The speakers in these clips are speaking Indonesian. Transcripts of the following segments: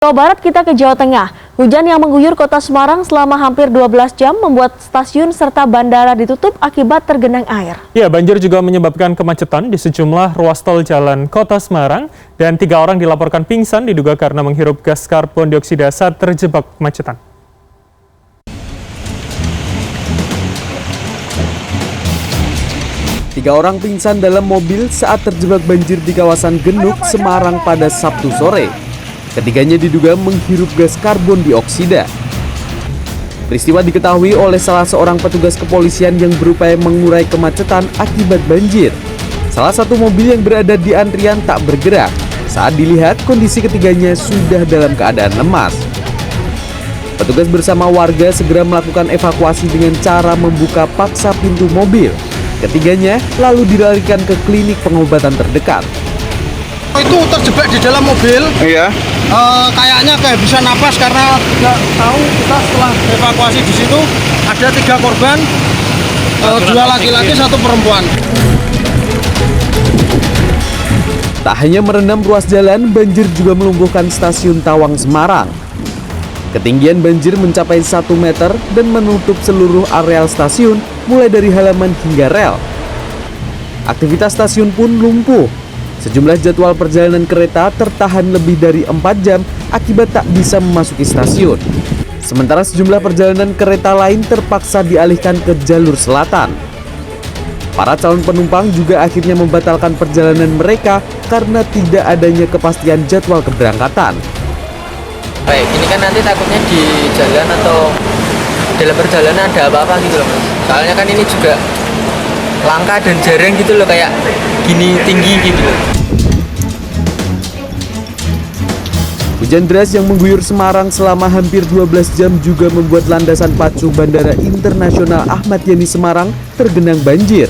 Jawa Barat kita ke Jawa Tengah. Hujan yang mengguyur kota Semarang selama hampir 12 jam membuat stasiun serta bandara ditutup akibat tergenang air. Ya, banjir juga menyebabkan kemacetan di sejumlah ruas tol jalan kota Semarang dan 3 orang dilaporkan pingsan diduga karena menghirup gas karbon dioksida saat terjebak kemacetan. Tiga orang pingsan dalam mobil saat terjebak banjir di kawasan Genuk, Semarang pada Sabtu sore. Ketiganya diduga menghirup gas karbon dioksida. Peristiwa diketahui oleh salah seorang petugas kepolisian yang berupaya mengurai kemacetan akibat banjir. Salah satu mobil yang berada di antrian tak bergerak. Saat dilihat, kondisi ketiganya sudah dalam keadaan lemas. Petugas bersama warga segera melakukan evakuasi dengan cara membuka paksa pintu mobil. Ketiganya lalu dilarikan ke klinik pengobatan terdekat. Itu terjebak di dalam mobil. Iya. Kayaknya kehabisan napas karena nggak tahu, kita setelah evakuasi di situ ada 3 korban, 2 laki-laki 1 perempuan. Tak hanya merendam ruas jalan, banjir juga melumpuhkan stasiun Tawang Semarang. Ketinggian banjir mencapai 1 meter dan menutup seluruh areal stasiun mulai dari halaman hingga rel. Aktivitas stasiun pun lumpuh. Sejumlah jadwal perjalanan kereta tertahan lebih dari 4 jam akibat tak bisa memasuki stasiun. Sementara sejumlah perjalanan kereta lain terpaksa dialihkan ke jalur selatan. Para calon penumpang juga akhirnya membatalkan perjalanan mereka karena tidak adanya kepastian jadwal keberangkatan. Baik, ini kan nanti takutnya di jalan atau dalam perjalanan ada apa-apa gitu loh Mas. Soalnya kan ini juga langka dan jarang gitu loh, kayak gini tinggi gitu loh. Hujan deras yang mengguyur Semarang selama hampir 12 jam juga membuat landasan pacu Bandara Internasional Ahmad Yani Semarang tergenang banjir.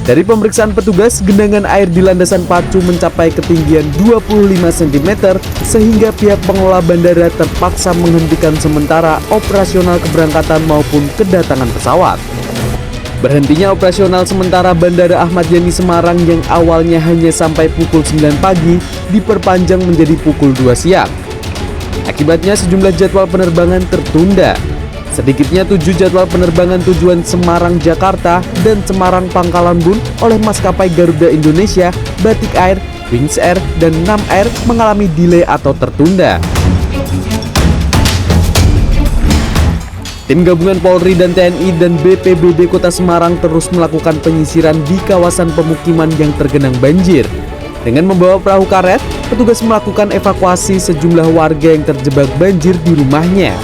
Dari pemeriksaan petugas, genangan air di landasan pacu mencapai ketinggian 25 cm sehingga pihak pengelola bandara terpaksa menghentikan sementara operasional keberangkatan maupun kedatangan pesawat. Berhentinya operasional sementara Bandara Ahmad Yani Semarang yang awalnya hanya sampai pukul 9 pagi diperpanjang menjadi pukul 2 siang. Akibatnya sejumlah jadwal penerbangan tertunda. Sedikitnya 7 jadwal penerbangan tujuan Semarang-Jakarta dan Semarang-Pangkalan Bun oleh maskapai Garuda Indonesia, Batik Air, Wings Air, dan Nam Air mengalami delay atau tertunda. Tim gabungan Polri dan TNI dan BPBD Kota Semarang terus melakukan penyisiran di kawasan pemukiman yang tergenang banjir. Dengan membawa perahu karet, petugas melakukan evakuasi sejumlah warga yang terjebak banjir di rumahnya.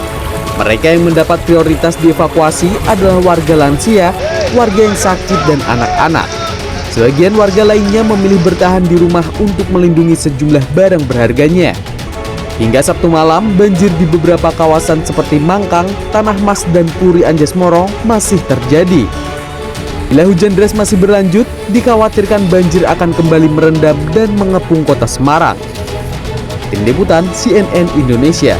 Mereka yang mendapat prioritas dievakuasi adalah warga lansia, warga yang sakit, dan anak-anak. Sebagian warga lainnya memilih bertahan di rumah untuk melindungi sejumlah barang berharganya. Hingga Sabtu malam, banjir di beberapa kawasan seperti Mangkang, Tanah Mas, dan Puri Anjas-Morong masih terjadi. Bila hujan deras masih berlanjut, dikhawatirkan banjir akan kembali merendam dan mengepung kota Semarang. Tim Liputan CNN Indonesia.